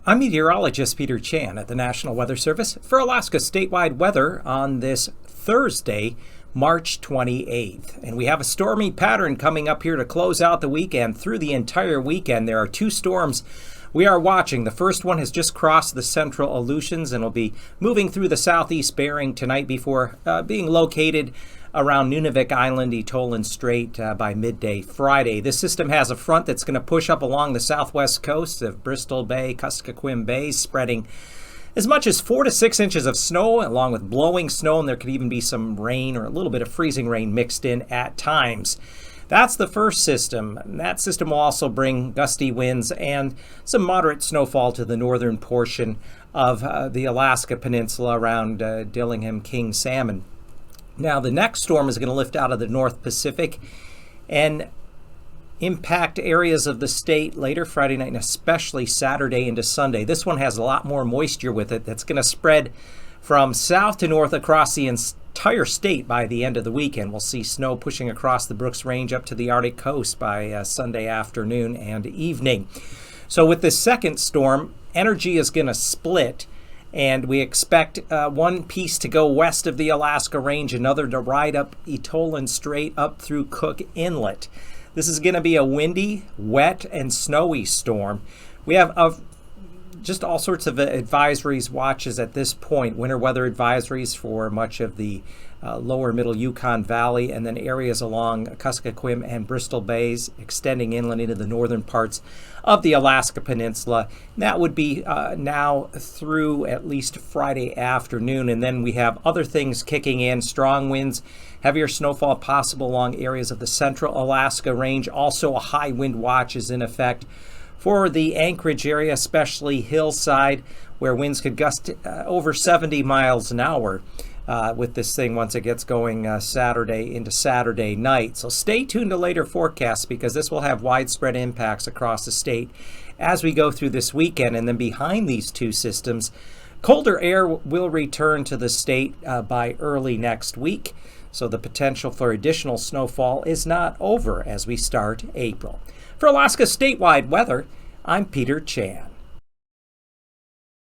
I'm meteorologist Peter Chan at the National Weather Service for Alaska statewide weather on this Thursday, March 28th. And we have a stormy pattern coming up here to close out the weekend. Through the entire weekend, there are two storms we are watching. The first one has just crossed the central Aleutians and will be moving through the southeast Bering tonight before being located around Nunavik Island, Etolan Strait by midday Friday. This system has a front that's going to push up along the southwest coast of Bristol Bay, KAKM Bay, spreading as much as 4 to 6 inches of snow, along with blowing snow, and there could even be some rain or a little bit of freezing rain mixed in at times. That's the first system. That system will also bring gusty winds and some moderate snowfall to the northern portion of the Alaska Peninsula around Dillingham, King Salmon. Now, the next storm is going to lift out of the North Pacific and impact areas of the state later Friday night and especially Saturday into Sunday. This one has a lot more moisture with it that's going to spread from south to north across the entire state by the end of the weekend. We'll see snow pushing across the Brooks Range up to the Arctic coast by Sunday afternoon and evening. So with this second storm, energy is going to split. And we expect one piece to go west of the Alaska Range, another to ride up Etolan Strait up through Cook Inlet. This is going to be a windy, wet, and snowy storm. We have just all sorts of advisories, watches at this point. Winter weather advisories for much of the lower middle Yukon Valley and then areas along Kuskokwim and Bristol Bays, extending inland into the northern parts of the Alaska Peninsula. And that would be now through at least Friday afternoon. And then we have other things kicking in, strong winds, heavier snowfall possible along areas of the central Alaska Range. Also, a high wind watch is in effect for the Anchorage area, especially hillside, where winds could gust over 70 miles an hour with this thing once it gets going Saturday into Saturday night. So stay tuned to later forecasts because this will have widespread impacts across the state as we go through this weekend. And then behind these two systems, colder air will return to the state by early next week. So the potential for additional snowfall is not over as we start April. For Alaska statewide weather, I'm Peter Chan.